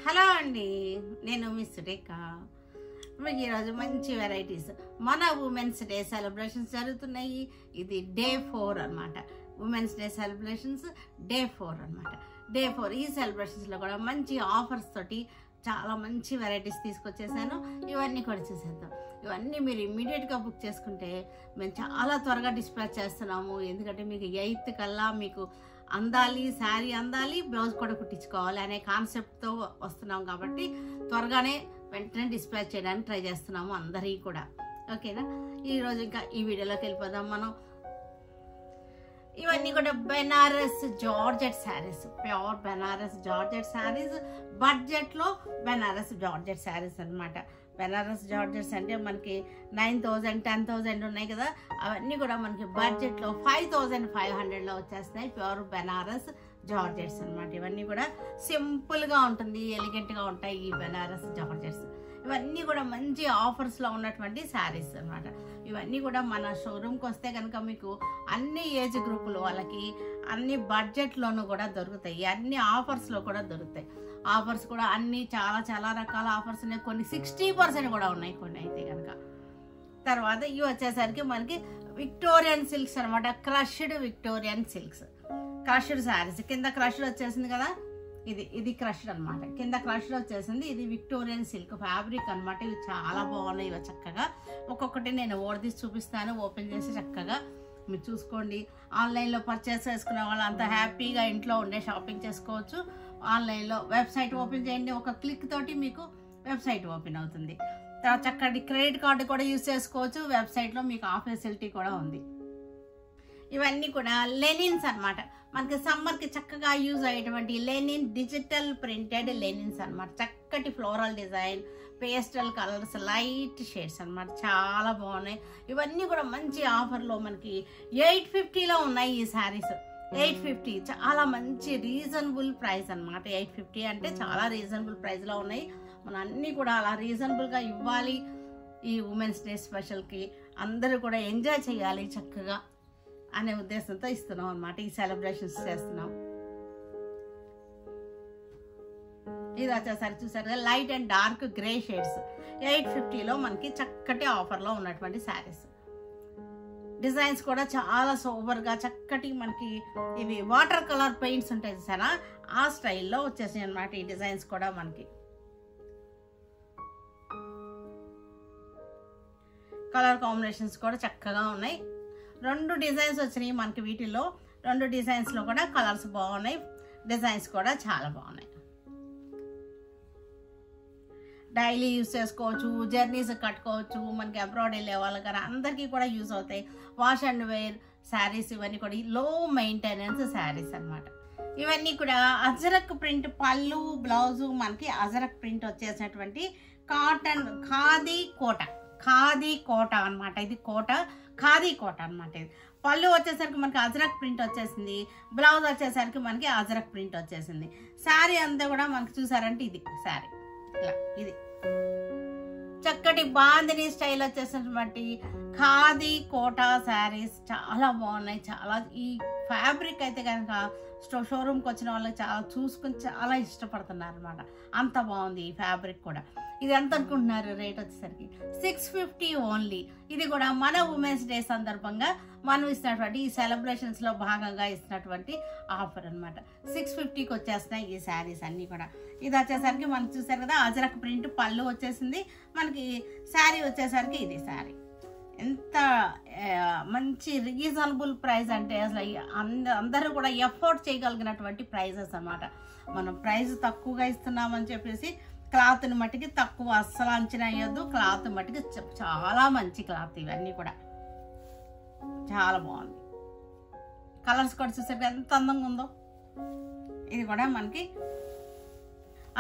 Hello అండి, నేను miss రేఖ. మీకు ఈరోజు మంచి వెరైటీస్ మన ఉమెన్స్ డే సెలబ్రేషన్స్ జరుగుతున్నాయి. ఇది డే 4 అనమాట. ఉమెన్స్ డే సెలబ్రేషన్స్ డే 4 అనమాట. డే 4 ఈ సెలబ్రేషన్స్లో కూడా మంచి ఆఫర్స్ తోటి చాలా మంచి వెరైటీస్ తీసుకొచ్చేసాను. ఇవన్నీ కూడా చూసేద్దాం. ఇవన్నీ మీరు ఇమ్మీడియట్గా బుక్ చేసుకుంటే మేము చాలా త్వరగా డిస్పాచ్ చేస్తున్నాము. ఎందుకంటే మీకు 8th కల్లా మీకు అందాలి, శారీ అందాలి, బ్లౌజ్ కూడా కుట్టించుకోవాలి అనే కాన్సెప్ట్తో వస్తున్నాం. కాబట్టి త్వరగానే వెంటనే డిస్పాచ్ చేయడానికి ట్రై చేస్తున్నాము అందరికీ కూడా. ఓకేనా? ఈరోజు ఇంకా ఈ వీడియోలోకి వెళ్ళిపోదాం మనం. ఇవన్నీ కూడా Banaras georgette saris, pure Banaras georgette saris, బడ్జెట్లో బెనారస్ జార్జెట్ శారీస్ అనమాట. బెనారస్ జార్జెట్స్ అంటే మనకి 9,000, 10,000 ఉన్నాయి కదా, అవన్నీ కూడా మనకి బడ్జెట్లో 5,500లో వచ్చేస్తున్నాయి. ప్యూర్ బెనారస్ జార్జెట్స్ అనమాట. ఇవన్నీ కూడా సింపుల్గా ఉంటుంది, ఎలిగెంట్గా ఉంటాయి ఈ బెనారస్ జార్జెట్స్. ఇవన్నీ కూడా మంచి ఆఫర్స్లో ఉన్నటువంటి శారీస్ అనమాట. ఇవన్నీ కూడా మన షోరూమ్కి వస్తే కనుక మీకు అన్ని ఏజ్ గ్రూపుల వాళ్ళకి అన్ని బడ్జెట్లోనూ కూడా దొరుకుతాయి, అన్ని ఆఫర్స్లో కూడా దొరుకుతాయి. ఆఫర్స్ కూడా అన్ని చాలా చాలా రకాల ఆఫర్స్ ఉన్నాయి. కొన్ని 60% కూడా ఉన్నాయి కొన్ని అయితే కనుక. తర్వాత ఇవి వచ్చేసరికి మనకి విక్టోరియన్ సిల్క్స్ అనమాట. Crushed Victorian silks, crushed saris. కింద క్రష్డ్ వచ్చేసింది కదా, ఇది క్రష్డ్ అనమాట. కింద క్రష్డ్ వచ్చేసింది. ఇది విక్టోరియన్ సిల్క్ ఫ్యాబ్రిక్ అనమాట. ఇవి చాలా బాగున్నాయి. ఇవి చక్కగా ఒక్కొక్కటి నేను ఓడదీసి చూపిస్తాను, ఓపెన్ చేసి చక్కగా మీరు చూసుకోండి. ఆన్లైన్లో పర్చేస్ చేసుకునే వాళ్ళు అంత హ్యాపీగా ఇంట్లో ఉండే షాపింగ్ చేసుకోవచ్చు. ఆన్లైన్లో వెబ్సైట్ ఓపెన్ చేయండి, ఒక క్లిక్ తోటి మీకు వెబ్సైట్ ఓపెన్ అవుతుంది. తర్వాత చక్కటి క్రెడిట్ కార్డు కూడా యూజ్ చేసుకోవచ్చు. వెబ్సైట్లో మీకు ఆ ఫెసిలిటీ కూడా ఉంది. ఇవన్నీ కూడా లెనిన్స్ అనమాట. మనకి సమ్మర్కి చక్కగా యూజ్ అయ్యేటువంటి లెనిన్, డిజిటల్ ప్రింటెడ్ లెనిన్స్ అనమాట. చక్కటి floral design, pastel colours, light shades అనమాట. చాలా బాగున్నాయి. ఇవన్నీ కూడా మంచి ఆఫర్లో మనకి 850లో ఉన్నాయి ఈ శారీస్. 850 చాలా మంచి రీజనబుల్ ప్రైస్ అనమాట. 850 అంటే చాలా రీజనబుల్ ప్రైస్లో ఉన్నాయి. మనం అన్నీ కూడా అలా రీజనబుల్గా ఇవ్వాలి. ఈ ఉమెన్స్ డే స్పెషల్కి అందరూ కూడా ఎంజాయ్ చేయాలి చక్కగా అనే ఉద్దేశంతో ఇస్తున్నాం అనమాట. ఈ సెలబ్రేషన్స్ చేస్తున్నాం. ఇది వచ్చేసరికి చూసారు కదా, light and dark grey shades. 850లో మనకి చక్కటి ఆఫర్లో ఉన్నటువంటి శారీస్. డిజైన్స్ కూడా చాలా సూపర్గా చక్కటి మనకి ఇవి వాటర్ కలర్ పెయింట్స్ ఉంటాయి చూసారా, ఆ స్టైల్లో వచ్చేసాయి అనమాట. ఈ డిజైన్స్ కూడా మనకి కలర్ కాంబినేషన్స్ కూడా చక్కగా ఉన్నాయి. 2 డిజైన్స్ వచ్చినాయి మనకి వీటిల్లో. 2 డిజైన్స్లో కూడా కలర్స్ బాగున్నాయి, డిజైన్స్ కూడా చాలా బాగున్నాయి. డైలీ యూజ్ చేసుకోవచ్చు, జర్నీస్ కట్టుకోవచ్చు. మనకి అబ్రాడ్ వెళ్ళే వాళ్ళకి కానీ అందరికీ కూడా యూజ్ అవుతాయి. వాష్ అండ్ వేర్ శారీస్ ఇవన్నీ కూడా లో మెయింటెనెన్స్ శారీస్ అనమాట. ఇవన్నీ కూడా అజరక్ ప్రింట్ పళ్ళు, బ్లౌజు మనకి అజరక్ ప్రింట్ వచ్చేసినటువంటి కాటన్ ఖాదీ కోట అనమాట. ఇది కోట, ఖాదీ కోట అనమాట. ఇది పళ్ళు వచ్చేసరికి మనకి అజరక్ ప్రింట్ వచ్చేసింది, బ్లౌజ్ వచ్చేసరికి మనకి అజరక్ ప్రింట్ వచ్చేసింది. శారీ అంతా కూడా మనకి చూసారంటే ఇది శారీ ఇట్లా, ఇది చక్కటి బాందిని స్టైల్ వచ్చేసినటువంటి ఖాదీ కోటా శారీస్ చాలా బాగున్నాయి. చాలా ఈ ఫ్యాబ్రిక్ అయితే కనుక షోరూమ్కి వచ్చిన వాళ్ళకి చాలా చూసుకొని చాలా ఇష్టపడుతున్నారు అనమాట. అంత బాగుంది ఈ ఫ్యాబ్రిక్ కూడా. ఇది ఎంత అనుకుంటున్నారు రేట్ వచ్చేసరికి? 650 ఓన్లీ. ఇది కూడా మన ఉమెన్స్ డే సందర్భంగా మనం ఇస్తున్నటువంటి ఈ సెలబ్రేషన్స్లో భాగంగా ఇస్తున్నటువంటి ఆఫర్ అనమాట. 650కి వచ్చేస్తున్నాయి ఈ శారీస్ అన్నీ కూడా. ఇది వచ్చేసరికి మనకి చూసారు కదా, అజరక్ ప్రింట్ పళ్ళు వచ్చేసింది. మనకి శారీ వచ్చేసరికి ఇది శారీ. ఎంత మంచి రీజనబుల్ ప్రైస్ అంటే అసలు అందరూ కూడా ఎఫోర్డ్ చేయగలిగినటువంటి ప్రైజెస్ అన్నమాట. మనం ప్రైస్ తక్కువగా ఇస్తున్నామని చెప్పేసి క్లాత్ని మట్టికి తక్కువ అస్సలు అంచనా వేయద్దు. క్లాత్ మట్టికి చాలా మంచి క్లాత్. ఇవన్నీ కూడా చాలా బాగుంది. కలర్స్ కూడా చూసారు ఎంత అందంగా ఉందో. ఇది కూడా మనకి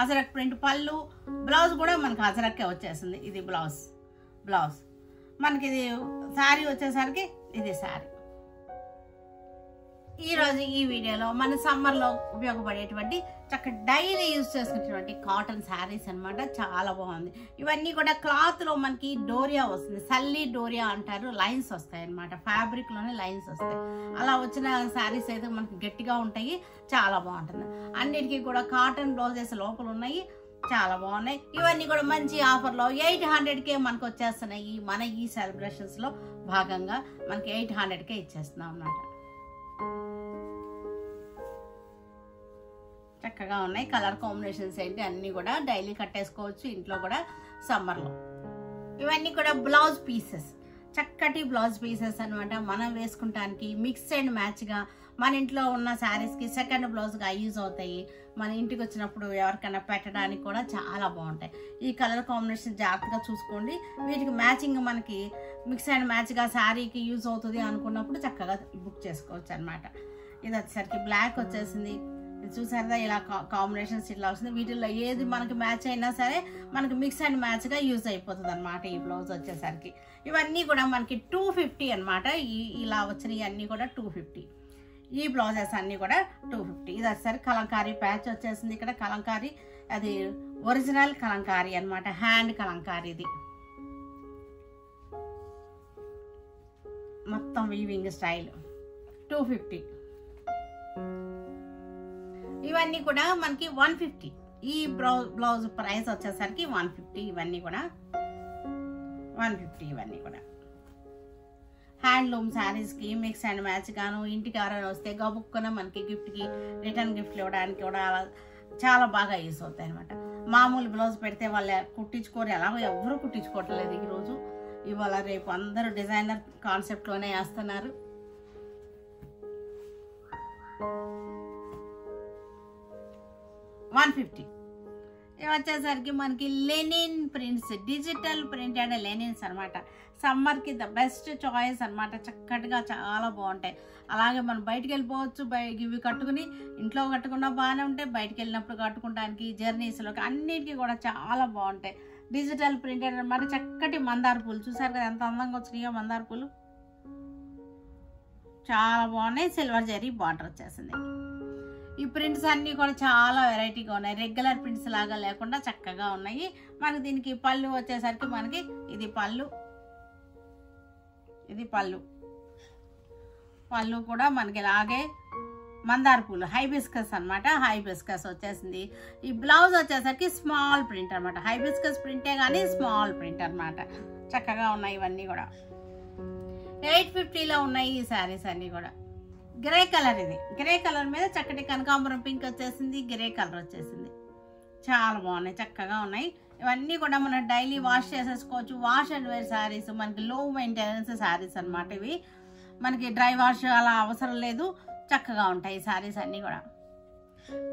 అజరక్ ప్రింట్ పళ్ళు, బ్లౌజ్ కూడా మనకి అజరక్కే వచ్చేసింది. ఇది బ్లౌజ్ మనకి. ఇది శారీ వచ్చేసరికి ఇది శారీ. ఈరోజు ఈ వీడియోలో మన సమ్మర్లో ఉపయోగపడేటువంటి చక్కటి డైలీ యూజ్ చేసుకునేటువంటి కాటన్ శారీస్ అనమాట. చాలా బాగుంది. ఇవన్నీ కూడా క్లాత్లో మనకి డోరియా వస్తుంది, సల్లీ డోరియా అంటారు. లైన్స్ వస్తాయి అనమాట, ఫ్యాబ్రిక్లోనే లైన్స్ వస్తాయి. అలా వచ్చిన శారీస్ అయితే మనకి గట్టిగా ఉంటాయి, చాలా బాగుంటుంది. అన్నిటికీ కూడా కాటన్ బ్లౌజెస్ లోపల ఉన్నాయి. చాలా బాగున్నాయి. ఇవన్నీ కూడా మంచి ఆఫర్లో 800కే మనకు వచ్చేస్తున్నాయి. మన ఈ సెలబ్రేషన్స్లో భాగంగా మనకి 800కే ఇచ్చేస్తున్నాం అన్నమాట. చక్కగా ఉన్నాయి. కలర్ కాంబినేషన్స్ ఏంటి అన్నీ కూడా డైలీ కట్టేసుకోవచ్చు ఇంట్లో కూడా సమ్మర్లో. ఇవన్నీ కూడా బ్లౌజ్ పీసెస్, చక్కటి బ్లౌజ్ పీసెస్ అనమాట. మనం వేసుకుంటానికి మిక్స్ అండ్ మ్యాచ్గా మన ఇంట్లో ఉన్న శారీస్కి సెకండ్ బ్లౌజ్గా యూజ్ అవుతాయి. మన ఇంటికి వచ్చినప్పుడు ఎవరికైనా పెట్టడానికి కూడా చాలా బాగుంటాయి. ఈ కలర్ కాంబినేషన్ జాగ్రత్తగా చూసుకోండి. వీటికి మ్యాచింగ్ మనకి మిక్స్ అండ్ మ్యాచ్గా శారీకి యూజ్ అవుతుంది అనుకున్నప్పుడు చక్కగా బుక్ చేసుకోవచ్చు అనమాట. ఇది వచ్చేసరికి బ్లాక్ వచ్చేసింది. చూసారా ఇలా కాంబినేషన్స్ ఇట్లా వస్తుంది. వీటిల్లో ఏది మనకి మ్యాచ్ అయినా సరే మనకి మిక్స్ అండ్ మ్యాచ్గా యూజ్ అయిపోతుంది అనమాట ఈ బ్లౌజ్ వచ్చేసరికి. ఇవన్నీ కూడా మనకి 250 అనమాట. ఇలా వచ్చినవి అన్నీ కూడా 250. ఈ బ్లౌజెస్ అన్నీ కూడా 250. ఇది వచ్చేసరికి కలంకారీ ప్యాచ్ వచ్చేసింది. ఇక్కడ కలంకారీ అది ఒరిజినల్ కలంకారీ అనమాట, హ్యాండ్ కలంకారీ. ఇది మొత్తం వీవింగ్ స్టైల్ 250. ఇవన్నీ కూడా మనకి 150. ఈ బ్లౌజ్ ప్రైస్ వచ్చేసరికి 150. ఇవన్నీ కూడా 150. ఇవన్నీ కూడా హ్యాండ్లూమ్ శారీస్కి మిక్స్ అండ్ మ్యాచ్ గాను ఇంటికి ఎవరైనా వస్తే గబుక్కున మనకి గిఫ్ట్కి రిటర్న్ గిఫ్ట్లు ఇవ్వడానికి కూడా చాలా బాగా యూస్ అవుతాయి అనమాట. మామూలు బ్లౌజ్ పెడితే వాళ్ళు కుట్టించుకోరు, ఎలాగో ఎవరు కుట్టించుకోవట్లేదు ఈరోజు. ఇవాళ రేపు అందరూ డిజైనర్ కాన్సెప్ట్లోనే వేస్తున్నారు. $150. ఇవి వచ్చేసరికి మనకి linen prints, digital printed linens అనమాట. సమ్మర్కి ద బెస్ట్ చాయిస్ అనమాట. చక్కటిగా చాలా బాగుంటాయి. అలాగే మనం బయటికి వెళ్ళిపోవచ్చు. ఇవి కట్టుకుని ఇంట్లో కట్టుకున్నా బాగానే ఉంటాయి, బయటికి వెళ్ళినప్పుడు కట్టుకోవడానికి జర్నీస్లోకి అన్నిటికీ కూడా చాలా బాగుంటాయి. డిజిటల్ ప్రింటెడ్ అనమాట. చక్కటి మందార పూలు చూసారు కదా ఎంత అందంగా వచ్చినాయో. మందార పూలు చాలా బాగున్నాయి. సిల్వర్ జరీ బార్డర్ వచ్చేసింది. ఈ ప్రింట్స్ అన్నీ కూడా చాలా వెరైటీగా ఉన్నాయి. రెగ్యులర్ ప్రింట్స్ లాగా లేకుండా చక్కగా ఉన్నాయి. మనకి దీనికి పళ్ళు వచ్చేసరికి మనకి ఇది పళ్ళు, ఇది పళ్ళు. పళ్ళు కూడా మనకి ఇలాగే మందార పూలు హైబిస్కస్ అనమాట. హైబిస్కస్ వచ్చేసింది. ఈ బ్లౌజ్ వచ్చేసరికి స్మాల్ ప్రింట్ అనమాట. హైబిస్కస్ ప్రింటే కానీ స్మాల్ ప్రింట్ అనమాట. చక్కగా ఉన్నాయి. ఇవన్నీ కూడా 850లో ఉన్నాయి ఈ శారీస్ అన్నీ కూడా. గ్రే కలర్, ఇది గ్రే కలర్ మీద చక్కటి కనకాంబరం పింక్ వచ్చేసింది. గ్రే కలర్ వచ్చేసింది. చాలా బాగున్నాయి, చక్కగా ఉన్నాయి. ఇవన్నీ కూడా మనం డైలీ వాష్ చేసేసుకోవచ్చు. వాష్ అండ్ వేర్ శారీస్, మనకి లో మెయింటెనెన్స్ శారీస్ అనమాట. ఇవి మనకి డ్రై వాష్ అలా అవసరం లేదు. చక్కగా ఉంటాయి ఈ శారీస్ అన్నీ కూడా.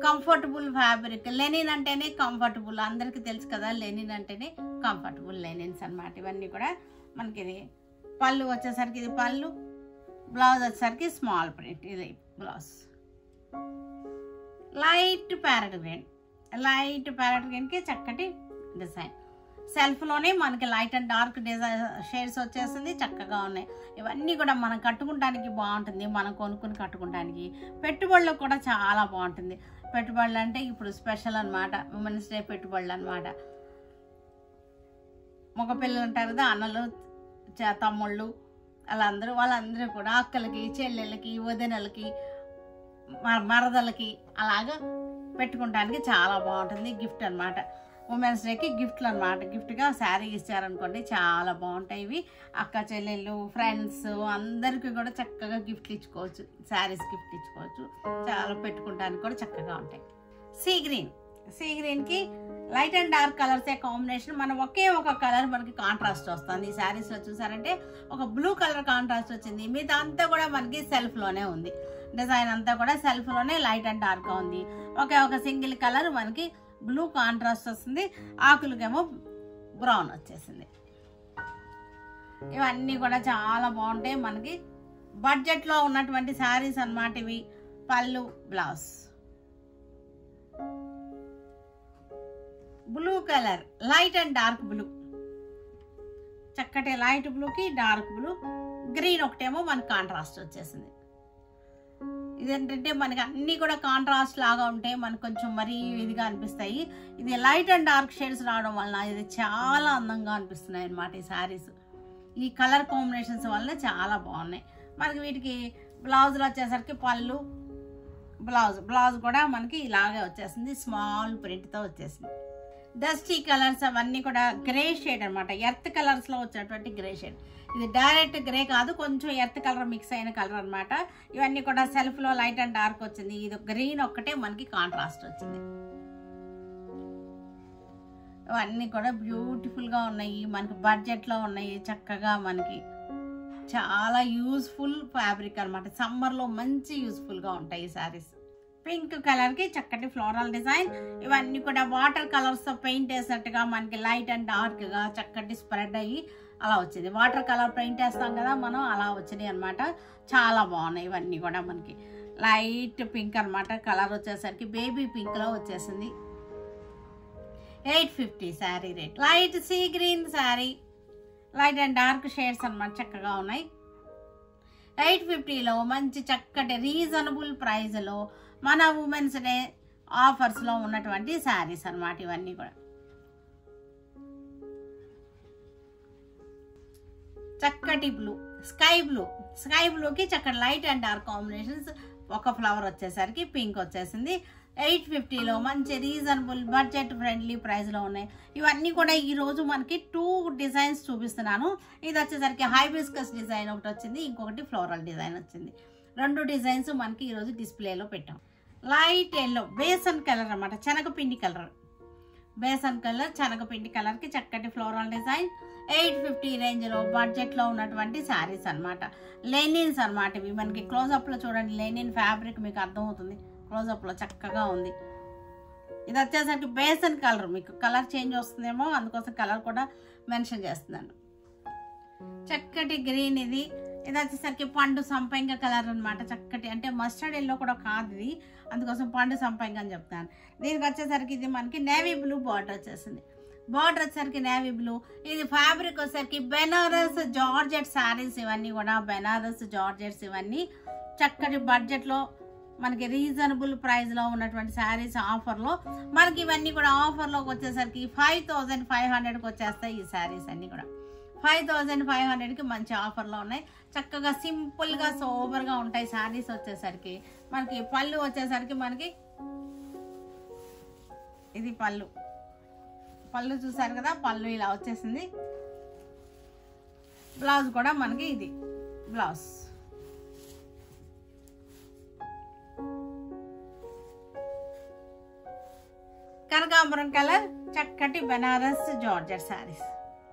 Comfortable fabric. లెనిన్ అంటేనే కంఫర్టబుల్, అందరికీ తెలుసు కదా. లెనిన్ అంటేనే కంఫర్టబుల్ లెనిన్స్ అనమాట. ఇవన్నీ కూడా మనకి ఇది పళ్ళు వచ్చేసరికి ఇది పళ్ళు. బ్లౌజ్ వచ్చేసరికి స్మాల్ ప్రింట్. ఇది blouse light parrot green. Light parrot గ్రీన్కి చక్కటి డిజైన్. సెల్ఫ్లోనే మనకి light and dark design shades వచ్చేసింది. చక్కగా ఉన్నాయి. ఇవన్నీ కూడా మనం కట్టుకుంటానికి బాగుంటుంది. మనం కొనుక్కుని కట్టుకుంటానికి, పెట్టుబడులకు కూడా చాలా బాగుంటుంది. పెట్టుబడులు అంటే ఇప్పుడు స్పెషల్ అనమాట. ఉమెన్స్ డే పెట్టుబడులు అనమాట. మగపిల్లలు ఉంటారు కదా, అన్నలు తమ్ముళ్ళు వాళ్ళందరూ కూడా అక్కలకి, చెల్లెళ్ళకి, వదినలకి, మరదలకి అలాగా పెట్టుకుంటానికి చాలా బాగుంటుంది. గిఫ్ట్ అనమాట. ఉమెన్స్ డేకి గిఫ్ట్లు అనమాట. గిఫ్ట్గా శారీ ఇచ్చారనుకోండి చాలా బాగుంటాయి. ఇవి అక్క చెల్లెళ్ళు, ఫ్రెండ్స్ అందరికీ కూడా చక్కగా గిఫ్ట్లు ఇచ్చుకోవచ్చు. శారీస్ గిఫ్ట్ ఇచ్చుకోవచ్చు. చాలా పెట్టుకుంటానికి కూడా చక్కగా ఉంటాయి. Sea green. సీ గ్రీన్కి లైట్ అండ్ డార్క్ కలర్సే కాంబినేషన్. మనం ఒకే ఒక కలర్ మనకి కాంట్రాస్ట్ వస్తుంది. ఈ శారీస్లో చూసారంటే ఒక బ్లూ కలర్ కాంట్రాస్ట్ వచ్చింది. మిగతా అంతా కూడా మనకి సెల్ఫ్లోనే ఉంది. డిజైన్ అంతా కూడా సెల్ఫ్లోనే లైట్ అండ్ డార్క్గా ఉంది. ఒక సింగిల్ కలర్ మనకి బ్లూ కాంట్రాస్ట్ వస్తుంది. ఆకులకేమో బ్రౌన్ వచ్చేసింది. ఇవన్నీ కూడా చాలా బాగుంటాయి. మనకి బడ్జెట్లో ఉన్నటువంటి శారీస్ అన్నమాట ఇవి. పళ్ళు, blouse blue colour, light and dark blue. చక్కటి లైట్ బ్లూకి డార్క్ బ్లూ. గ్రీన్ ఒకటేమో మనకి కాంట్రాస్ట్ వచ్చేసింది. ఇదేంటంటే మనకి అన్నీ కూడా కాంట్రాస్ట్ లాగా ఉంటాయి. మనకు కొంచెం మరీ ఇదిగా అనిపిస్తాయి. ఇది లైట్ అండ్ డార్క్ షేడ్స్ రావడం వలన ఇది చాలా అందంగా అనిపిస్తున్నాయి అన్నమాట ఈ శారీస్. ఈ కలర్ కాంబినేషన్స్ వలన చాలా బాగున్నాయి. మనకి వీటికి బ్లౌజులు వచ్చేసరికి పళ్ళు, బ్లౌజ్ కూడా మనకి ఇలాగే వచ్చేసింది. స్మాల్ ప్రింట్తో వచ్చేసింది. డస్టీ కలర్స్ అవన్నీ కూడా గ్రే షేడ్ అనమాట, ఎర్త్ కలర్స్లో వచ్చినటువంటి గ్రే షేడ్. ఇది డైరెక్ట్ గ్రే కాదు, కొంచెం ఎర్త్ కలర్ మిక్స్ అయిన కలర్ అనమాట. ఇవన్నీ కూడా సెల్ఫ్లో లైట్ అండ్ డార్క్ వచ్చింది. ఇది గ్రీన్ ఒక్కటే మనకి కాంట్రాస్ట్ వచ్చింది. ఇవన్నీ కూడా బ్యూటిఫుల్గా ఉన్నాయి, మనకి బడ్జెట్లో ఉన్నాయి. చక్కగా మనకి చాలా యూస్ఫుల్ ఫ్యాబ్రిక్ అనమాట. సమ్మర్లో మంచి యూస్ఫుల్గా ఉంటాయి ఈ శారీస్. పింక్ కలర్కి చక్కటి ఫ్లోరల్ డిజైన్. ఇవన్నీ కూడా వాటర్ కలర్స్తో పెయింట్ వేసినట్టుగా మనకి లైట్ అండ్ డార్క్గా చక్కటి స్ప్రెడ్ అయ్యి అలా వచ్చింది. వాటర్ కలర్ పెయింట్ వేస్తాం కదా మనం, అలా వచ్చినాయి అనమాట. చాలా బాగున్నాయి ఇవన్నీ కూడా. మనకి లైట్ పింక్ అనమాట, కలర్ వచ్చేసరికి బేబీ పింక్లో వచ్చేసింది. 850 sari rate. Light sea green sari, light and dark shades అనమాట, చక్కగా ఉన్నాయి. 850లో మంచి చక్కటి రీజనబుల్ ప్రైస్లో మన ఉమెన్స్ డే ఆఫర్స్లో ఉన్నటువంటి శారీస్ అనమాట ఇవన్నీ కూడా. చక్కటి బ్లూ, స్కై బ్లూకి చక్కటి లైట్ అండ్ డార్క్ కాంబినేషన్స్. ఒక ఫ్లవర్ వచ్చేసరికి పింక్ వచ్చేసింది. 850లో మంచి రీజనబుల్ బడ్జెట్ ఫ్రెండ్లీ ప్రైస్లో ఉన్నాయి. ఇవన్నీ కూడా ఈరోజు మనకి 2 డిజైన్స్ చూపిస్తున్నాను. ఇది వచ్చేసరికి హైబిస్కస్ డిజైన్ ఒకటి వచ్చింది, ఇంకొకటి ఫ్లోరల్ డిజైన్ వచ్చింది. 2 డిజైన్స్ మనకి ఈరోజు డిస్ప్లేలో పెట్టాం. లైట్ ఎల్లో బేసన్ కలర్ అనమాట, శనగపిండి కలర్. బేసన్ కలర్ శనగపిండి కలర్కి చక్కటి ఫ్లోరల్ డిజైన్. 850 రేంజ్లో బడ్జెట్లో ఉన్నటువంటి శారీస్ అనమాట. లెనిన్స్ అనమాట ఇవి. మనకి క్లోజప్లో చూడండి, లెనిన్ ఫ్యాబ్రిక్ మీకు అర్థమవుతుంది. క్లోజప్లో చక్కగా ఉంది. ఇది వచ్చేసరికి బేసన్ కలర్, మీకు కలర్ చేంజ్ వస్తుందేమో అందుకోసం కలర్ కూడా మెన్షన్ చేస్తున్నాను. చక్కటి గ్రీన్ ఇది. ఇది వచ్చేసరికి పండు సంపంగ కలర్ అనమాట. చక్కటి అంటే మస్టర్డ్ ఎల్లో కూడా కాదు ఇది, అందుకోసం పండు సంపంగ అని చెప్తాను. దీనికి వచ్చేసరికి ఇది మనకి నేవీ బ్లూ బార్డర్ వచ్చేసింది. బార్డర్ వచ్చేసరికి నేవీ బ్లూ. ఇది ఫ్యాబ్రిక్ వచ్చేసరికి బెనారస్ జార్జెట్ శారీస్. ఇవన్నీ కూడా బెనారస్ జార్జెట్స్. ఇవన్నీ చక్కటి బడ్జెట్లో మనకి రీజనబుల్ ప్రైస్లో ఉన్నటువంటి శారీస్ ఆఫర్లో మనకి. ఇవన్నీ కూడా ఆఫర్లోకి వచ్చేసరికి 5500కి వచ్చేస్తాయి ఈ శారీస్ అన్నీ కూడా. 5500కి మంచి ఆఫర్లో ఉన్నాయి. చక్కగా సింపుల్గా సోబర్గా ఉంటాయి శారీస్ వచ్చేసరికి. మనకి పళ్ళు వచ్చేసరికి మనకి ఇది పళ్ళు చూసారు కదా, పళ్ళు ఇలా వచ్చేసింది. బ్లౌజ్ కూడా మనకి ఇది బ్లౌజ్. కనకాంబరం కలర్ చక్కటి బెనారస్ జార్జెట్ శారీస్.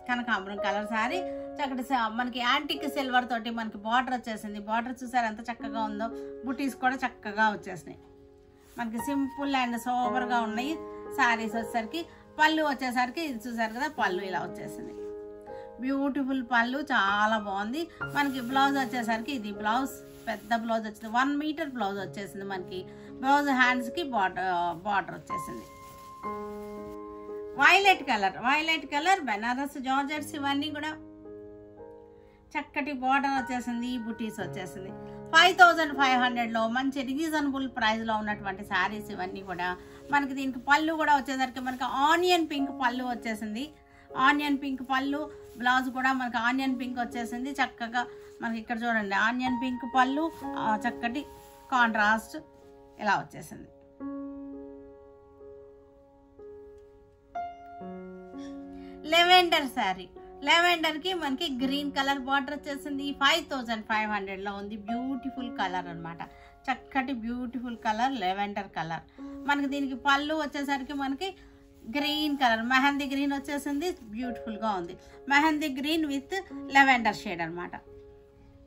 కనకాంబరం కలర్ శారీ చక్కటి మనకి యాంటిక్ సిల్వర్ తోటి మనకి బార్డర్ వచ్చేసింది. బార్డర్ చూసారు ఎంత చక్కగా ఉందో. బుటీస్ కూడా చక్కగా వచ్చేసినాయి. మనకి సింపుల్ అండ్ సోబర్గా ఉన్నాయి శారీస్ వచ్చేసరికి. పళ్ళు వచ్చేసరికి ఇది చూసారు కదా, పళ్ళు ఇలా వచ్చేసింది. బ్యూటిఫుల్ పళ్ళు, చాలా బాగుంది. మనకి బ్లౌజ్ వచ్చేసరికి ఇది బ్లౌజ్, పెద్ద బ్లౌజ్ వచ్చింది. 1 మీటర్ బ్లౌజ్ వచ్చేసింది మనకి. బ్లౌజ్ హ్యాండ్స్కి బార్డర్ వచ్చేసింది. Violet colour Banaras georgettes. ఇవన్నీ కూడా చక్కటి బార్డర్ వచ్చేసింది, బుటీస్ వచ్చేసింది. 5500లో మంచి రీజనబుల్ ప్రైస్లో ఉన్నటువంటి శారీస్ ఇవన్నీ కూడా మనకి. దీనికి పళ్ళు కూడా వచ్చేసరికి మనకి ఆనియన్ పింక్ పళ్ళు వచ్చేసింది. ఆనియన్ పింక్ పళ్ళు, బ్లౌజ్ కూడా మనకి ఆనియన్ పింక్ వచ్చేసింది. చక్కగా మనకి ఇక్కడ చూడండి ఆనియన్ పింక్ పళ్ళు, చక్కటి కాంట్రాస్ట్ ఇలా వచ్చేసింది. లెవెండర్ శారీ. లెవెండర్కి మనకి గ్రీన్ కలర్ బార్డర్ వచ్చేసింది. 5500లో ఉంది. బ్యూటిఫుల్ కలర్ అనమాట, చక్కటి బ్యూటిఫుల్ కలర్ లెవెండర్ కలర్. మనకి దీనికి పళ్ళు వచ్చేసరికి మనకి గ్రీన్ కలర్ మెహందీ గ్రీన్ వచ్చేసింది. బ్యూటిఫుల్గా ఉంది. Mehndi green with lavender shade అనమాట.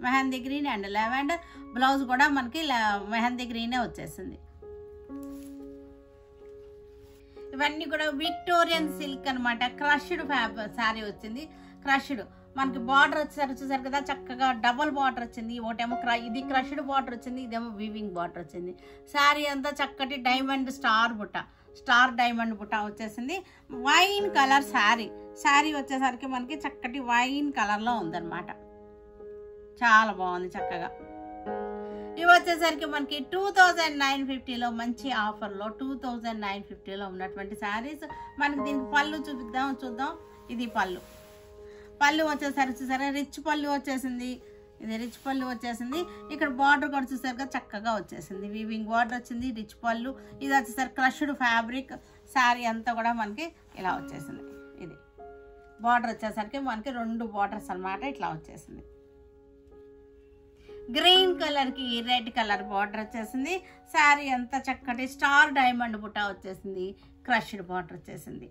Mehndi green and lavender. Blouse కూడా మనకి మెహందీ గ్రీనే వచ్చేసింది. ఇవన్నీ కూడా విక్టోరియన్ సిల్క్ అనమాట. క్రష్డ్ శారీ వచ్చింది. క్రష్డ్ మనకి బార్డర్ వచ్చేసరికి చూసారు కదా, చక్కగా డబల్ బార్డర్ వచ్చింది. ఒకటేమో ఇది క్రష్డ్ బార్డర్ వచ్చింది, ఇదేమో వీవింగ్ బార్డర్ వచ్చింది. శారీ అంతా చక్కటి డైమండ్ స్టార్ డైమండ్ బుట్ట వచ్చేసింది. వైన్ కలర్ శారీ వచ్చేసరికి మనకి చక్కటి వైన్ కలర్లో ఉందన్నమాట. చాలా బాగుంది చక్కగా. ఇవి వచ్చేసరికి మనకి 2950లో మంచి ఆఫర్లో 2950లో ఉన్నటువంటి శారీస్. మనకి దీనికి పళ్ళు చూద్దాం. ఇది పళ్ళు వచ్చేసరికి చూసారా, రిచ్ పళ్ళు వచ్చేసింది. ఇది రిచ్ పళ్ళు వచ్చేసింది. ఇక్కడ బార్డర్ కూడా చూసారుగా చక్కగా వచ్చేసింది, వీవింగ్ బార్డర్ వచ్చింది, రిచ్ పళ్ళు. ఇది వచ్చేసరికి క్రష్డ్ ఫ్యాబ్రిక్ శారీ అంతా కూడా మనకి ఇలా వచ్చేసింది. ఇది బార్డర్ వచ్చేసరికి మనకి 2 బార్డర్స్ అన్నమాట, ఇట్లా వచ్చేసింది. గ్రీన్ కలర్కి రెడ్ కలర్ బార్డర్ వచ్చేసింది. శారీ అంతా చక్కటి స్టార్ డైమండ్ బుట్ట వచ్చేసింది, క్రష్డ్ బార్డర్ వచ్చేసింది.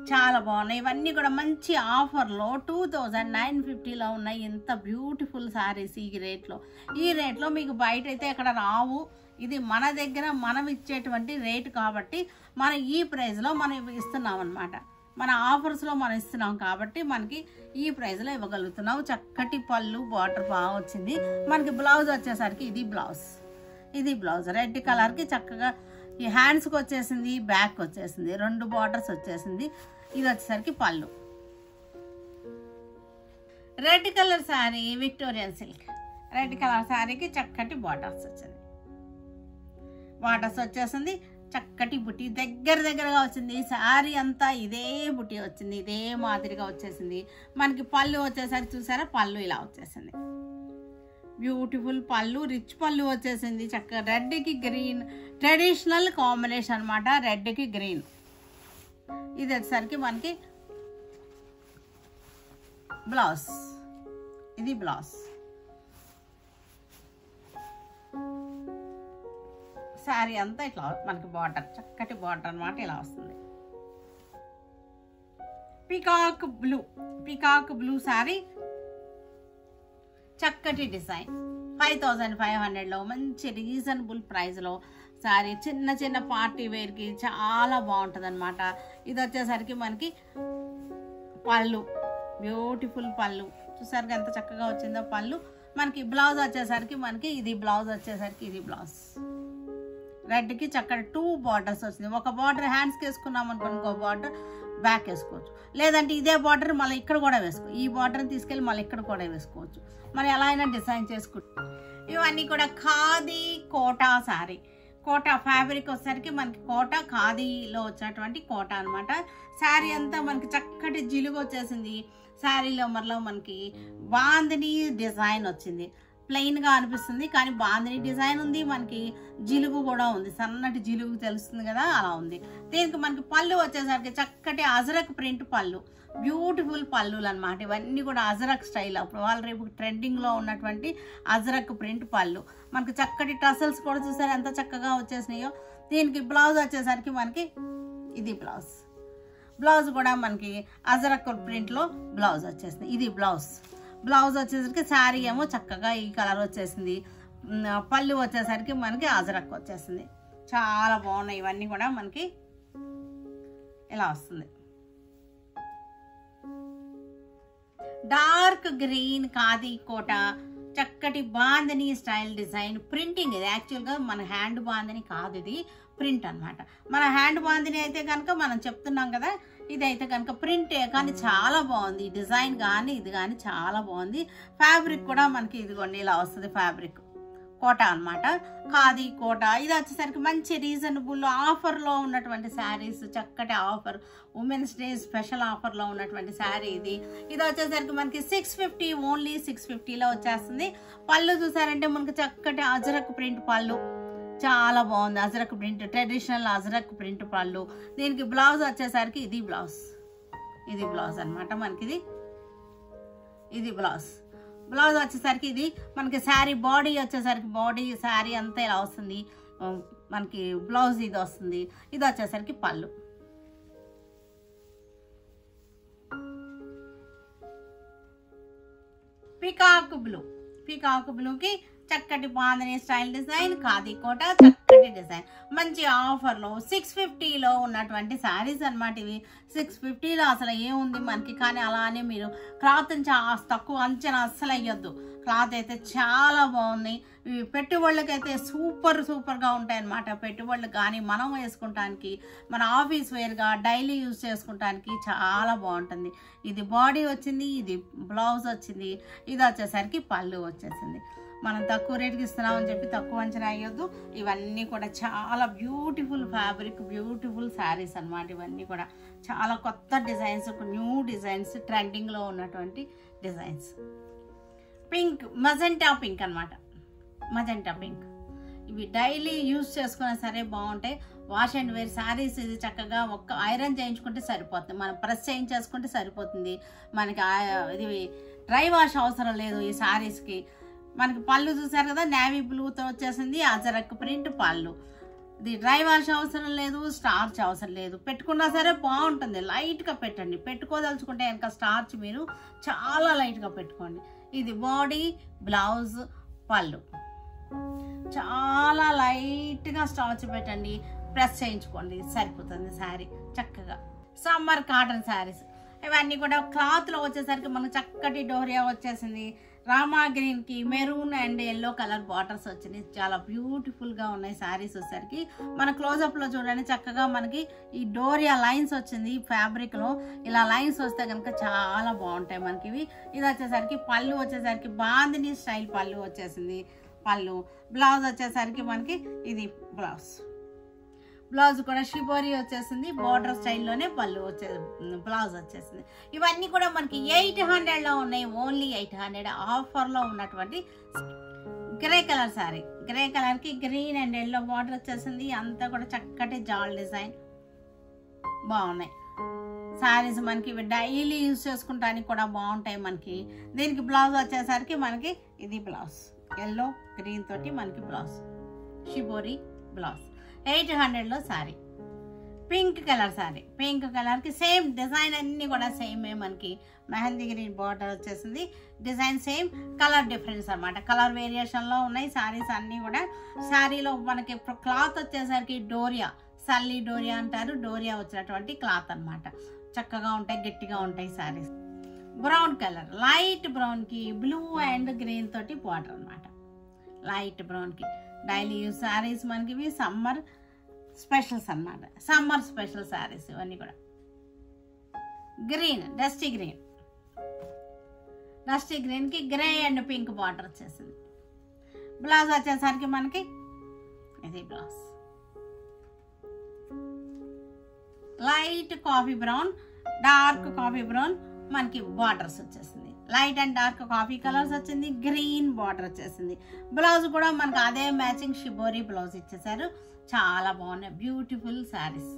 చాలా బాగున్నాయి. ఇవన్నీ కూడా మంచి ఆఫర్లో 2950లో ఉన్నాయి. ఎంత బ్యూటిఫుల్ శారీస్ ఈ రేట్లో. ఈ రేట్లో మీకు బయట అయితే ఎక్కడ రావు. ఇది మన దగ్గర మనం ఇచ్చేటువంటి రేటు కాబట్టి మనం ఈ ప్రైస్లో మనం ఇస్తున్నాం అన్నమాట. మన ఆఫర్స్లో మనం ఇస్తున్నాం కాబట్టి మనకి ఈ ప్రైస్లో ఇవ్వగలుగుతున్నాం. చక్కటి పళ్ళు బార్డర్ బాగా వచ్చింది. మనకి బ్లౌజ్ వచ్చేసరికి ఇది బ్లౌజ్ రెడ్ కలర్కి చక్కగా ఈ హ్యాండ్స్కి వచ్చేసింది, బ్యాక్ వచ్చేసింది, 2 బార్డర్స్ వచ్చేసింది. ఇది వచ్చేసరికి పళ్ళు. Red colour sari Victorian silk. Red colour శారీకి చక్కటి బార్డర్స్ వచ్చింది, బార్డర్స్ వచ్చేసింది. చక్కటి బుట్టి దగ్గరగా వచ్చింది. శారీ అంతా ఇదే బుట్టి వచ్చింది, ఇదే మాదిరిగా వచ్చేసింది. మనకి పళ్ళు వచ్చేసరికి చూసారా, పళ్ళు ఇలా వచ్చేసింది. బ్యూటిఫుల్ పళ్ళు, రిచ్ పళ్ళు వచ్చేసింది. చక్కగా రెడ్కి గ్రీన్ ట్రెడిషనల్ కాంబినేషన్ అనమాట, రెడ్కి గ్రీన్. ఇది వచ్చేసరికి మనకి బ్లౌజ్. ఇది బ్లౌజ్. శారీ అంతా ఇట్లా మనకి బార్డర్, చక్కటి బార్డర్ అనమాట, ఇలా వస్తుంది. పీకాక్ బ్లూ శారీ, చక్కటి డిజైన్. 5500లో మంచి రీజనబుల్ ప్రైస్లో శారీ, చిన్న పార్టీ వేర్కి చాలా బాగుంటుంది అనమాట. ఇది వచ్చేసరికి మనకి పళ్ళు, బ్యూటిఫుల్ పళ్ళు. చూసారు ఎంత చక్కగా వచ్చిందో పళ్ళు. మనకి బ్లౌజ్ వచ్చేసరికి మనకి ఇది బ్లౌజ్ వచ్చేసరికి ఇది బ్లౌజ్. రెడ్కి చక్కటి 2 బార్డర్స్ వచ్చింది. ఒక బార్డర్ హ్యాండ్స్కి వేసుకున్నాం అనుకోండి, ఇంకో బార్డర్ బ్యాక్ వేసుకోవచ్చు. లేదంటే ఇదే బార్డర్ మళ్ళీ ఇక్కడ కూడా ఈ బార్డర్ని తీసుకెళ్ళి మళ్ళీ ఇక్కడ కూడా వేసుకోవచ్చు. మరి ఎలా అయినా డిజైన్ చేసుకుంటాం. ఇవన్నీ కూడా ఖాదీ కోటా శారీ. కోటా ఫ్యాబ్రిక్ వచ్చేసరికి మనకి కోటా, ఖాదీలో వచ్చేటువంటి కోటా అనమాట. శారీ అంతా మనకి చక్కటి జిలుగు వచ్చేసింది. శారీలో మరలో మనకి బాందిని డిజైన్ వచ్చింది. ప్లెయిన్గా అనిపిస్తుంది కానీ బాందిని డిజైన్ ఉంది, మనకి జిలుగు కూడా ఉంది, సన్నటి జిలుగు తెలుస్తుంది కదా, అలా ఉంది. దీనికి మనకి పళ్ళు వచ్చేసరికి చక్కటి అజరక్ ప్రింట్ పళ్ళు, బ్యూటిఫుల్ పళ్ళులు అనమాట. ఇవన్నీ కూడా అజరక్ స్టైల్, అప్పుడు వాళ్ళు రేపు ట్రెండింగ్లో ఉన్నటువంటి అజరక్ ప్రింట్ పళ్ళు. మనకి చక్కటి టసల్స్ కూడా చూసారు ఎంత చక్కగా వచ్చేసినాయో. దీనికి బ్లౌజ్ వచ్చేసరికి మనకి ఇది బ్లౌజ్ కూడా మనకి అజరక్ ప్రింట్లో బ్లౌజ్ వచ్చేసింది. ఇది బ్లౌజ్ వచ్చేసరికి శారీ ఏమో చక్కగా ఈ కలర్ వచ్చేసింది. పళ్ళు వచ్చేసరికి మనకి అజరక్ వచ్చేసింది. చాలా బాగున్నాయి. ఇవన్నీ కూడా మనకి ఇలా వస్తుంది. డార్క్ గ్రీన్ ఖాదీ కోట, చక్కటి బాందని స్టైల్ డిజైన్ ప్రింటింగ్. ఇది యాక్చువల్గా మన హ్యాండ్ బాందని కాదు, ఇది ప్రింట్ అనమాట. మన హ్యాండ్ బాందని అయితే కనుక మనం చెప్తున్నాం కదా, ఇదైతే కనుక ప్రింటే కానీ చాలా బాగుంది. డిజైన్ కానీ ఇది కానీ చాలా బాగుంది. ఫ్యాబ్రిక్ కూడా మనకి ఇదిగోండి ఇలా వస్తుంది. ఫ్యాబ్రిక్ కోట అనమాట, ఖాదీ కోట. ఇది వచ్చేసరికి మంచి రీజనబుల్ ఆఫర్లో ఉన్నటువంటి శారీస్, చక్కటి ఆఫర్, ఉమెన్స్ డే స్పెషల్ ఆఫర్లో ఉన్నటువంటి శారీ ఇది. ఇది వచ్చేసరికి మనకి 650, ఓన్లీ 650లో వచ్చేస్తుంది. పళ్ళు చూసారంటే మనకి చక్కటి అజరక్ ప్రింట్ పళ్ళు, చాలా బాగుంది. Ajrakh print, traditional ajrakh print పళ్ళు. దీనికి బ్లౌజ్ వచ్చేసరికి ఇది బ్లౌజ్ అనమాట. మనకి ఇది బ్లౌజ్ వచ్చేసరికి ఇది మనకి శారీ బాడీ వచ్చేసరికి శారీ అంతా ఇలా వస్తుంది. మనకి బ్లౌజ్ ఇది వస్తుంది. ఇది వచ్చేసరికి పళ్ళు. పీకాక్ బ్లూకి చక్కటి బాందని స్టైల్ డిజైన్, ఖాదీ కోట, చక్కటి డిజైన్, మంచి ఆఫర్లో 650లో ఉన్నటువంటి శారీస్ అనమాట. ఇవి 650లో అసలు ఏముంది మనకి, కానీ అలానే మీరు క్లాత్ తక్కువ అంచనా అస్సలు అయ్యొద్దు. క్లాత్ అయితే చాలా బాగుంది. ఇవి పెట్టుబడులకైతే సూపర్గా ఉంటాయి అన్నమాట. పెట్టుబడులు కానీ మనం వేసుకుంటానికి, మన ఆఫీస్ వేర్గా డైలీ యూజ్ చేసుకుంటానికి చాలా బాగుంటుంది. ఇది బాడీ వచ్చింది, ఇది బ్లౌజ్ వచ్చింది, ఇది వచ్చేసరికి పళ్ళు వచ్చేసింది. మనం తక్కువ రేటుకి ఇస్తున్నామని చెప్పి తక్కువ అంచనా అయ్యొద్దు. ఇవన్నీ కూడా చాలా బ్యూటిఫుల్ ఫ్యాబ్రిక్, బ్యూటిఫుల్ శారీస్ అనమాట. ఇవన్నీ కూడా చాలా కొత్త డిజైన్స్, న్యూ డిజైన్స్, ట్రెండింగ్లో ఉన్నటువంటి డిజైన్స్. పింక్, మజెంటా పింక్ అనమాట. మజెంటా పింక్ ఇవి డైలీ యూజ్ చేసుకున్నా సరే బాగుంటాయి. వాష్ అండ్ వేర్ శారీస్ ఇది చక్కగా ఒక్క ఐరన్ చేయించుకుంటే సరిపోతుంది, మనం ప్రెస్ చేయించేసుకుంటే సరిపోతుంది. మనకి ఇది డ్రై వాష్ అవసరం లేదు ఈ శారీస్కి. మనకి పళ్ళు చూసారు కదా, నేవీ బ్లూతో వచ్చేసింది, అజరక్ ప్రింట్ పళ్ళు. ఇది డ్రై వాష్ అవసరం లేదు, స్టార్చ్ అవసరం లేదు. పెట్టుకున్నా సరే బాగుంటుంది. లైట్గా పెట్టండి, పెట్టుకోదలుచుకుంటే కనుక స్టార్చ్ మీరు చాలా లైట్గా పెట్టుకోండి. ఇది బాడీ, బ్లౌజ్, పళ్ళు చాలా లైట్గా స్టార్చ్ పెట్టండి, ప్రెస్ చేయించుకోండి సరిపోతుంది శారీ చక్కగా. సమ్మర్ కాటన్ శారీస్ ఇవన్నీ కూడా క్లాత్లో వచ్చేసరికి మనకు చక్కటి డోరియా వచ్చేసింది. రామా గ్రీన్కి maroon and yellow colour borders వచ్చినాయి, చాలా బ్యూటిఫుల్గా ఉన్నాయి శారీస్. వచ్చేసరికి మన క్లోజప్లో చూడండి చక్కగా మనకి ఈ డోరియా లైన్స్ వచ్చింది ఫ్యాబ్రిక్లో. ఇలా లైన్స్ వస్తే కనుక చాలా బాగుంటాయి మనకి ఇవి. ఇది వచ్చేసరికి పళ్ళు వచ్చేసరికి బాందిని స్టైల్ పళ్ళు వచ్చేసింది. పళ్ళు బ్లౌజ్ వచ్చేసరికి మనకి ఇది బ్లౌజ్ కూడా షిబోరి వచ్చేసింది, బోర్డర్ స్టైల్లోనే పళ్ళు బ్లౌజ్ వచ్చేసింది. ఇవన్నీ కూడా మనకి 800లో ఉన్నాయి, ఓన్లీ 800 ఆఫర్లో ఉన్నటువంటి గ్రే కలర్ శారీ. గ్రే కలర్కి గ్రీన్ అండ్ ఎల్లో బార్డర్ వచ్చేసింది, అంతా కూడా చక్కటి జాల్ డిజైన్ బాగున్నాయి శారీస్. మనకి ఇవి డైలీ యూజ్ చేసుకుంటానికి కూడా బాగుంటాయి మనకి. దీనికి బ్లౌజ్ వచ్చేసరికి మనకి ఇది బ్లౌజ్ ఎల్లో గ్రీన్ తోటి మనకి బ్లౌజ్, షిబోరి బ్లౌజ్. 800లో sari. Pink colour sari, pink కలర్కి సేమ్ డిజైన్ అన్నీ కూడా సేమే మనకి. మెహందీ గ్రీన్ బార్డర్ వచ్చేసింది, డిజైన్ సేమ్, కలర్ డిఫరెన్స్ అనమాట. కలర్ వేరియేషన్లో ఉన్నాయి శారీస్ అన్నీ కూడా. శారీలో మనకి క్లాత్ వచ్చేసరికి డోరియా, సల్లీ డోరియా అంటారు, డోరియా వచ్చినటువంటి క్లాత్ అనమాట. చక్కగా ఉంటాయి, గట్టిగా ఉంటాయి శారీస్. బ్రౌన్ కలర్, లైట్ బ్రౌన్కి బ్లూ అండ్ గ్రీన్ తోటి బార్డర్ అనమాట. లైట్ బ్రౌన్కి డైలీ యూజ్ శారీస్ మనకి ఇవి సమ్మర్ స్పెషల్స్ అనమాట. సమ్మర్ స్పెషల్ శారీస్ ఇవన్నీ కూడా. గ్రీన్, డస్టీ గ్రీన్, డస్టీ గ్రీన్కి గ్రే అండ్ పింక్ బార్డర్ వచ్చేసింది. బ్లౌజ్ వచ్చేసరికి మనకి ఇది blouse light coffee brown, dark coffee brown మనకి బార్డర్స్ వచ్చేసింది. Light and dark coffee colours వచ్చింది, గ్రీన్ బార్డర్ వచ్చేసింది. బ్లౌజ్ కూడా మనకు అదే మ్యాచింగ్ షిబోరి బ్లౌజ్ ఇచ్చేసారు. చాలా బాగున్నాయి, బ్యూటిఫుల్ శారీస్.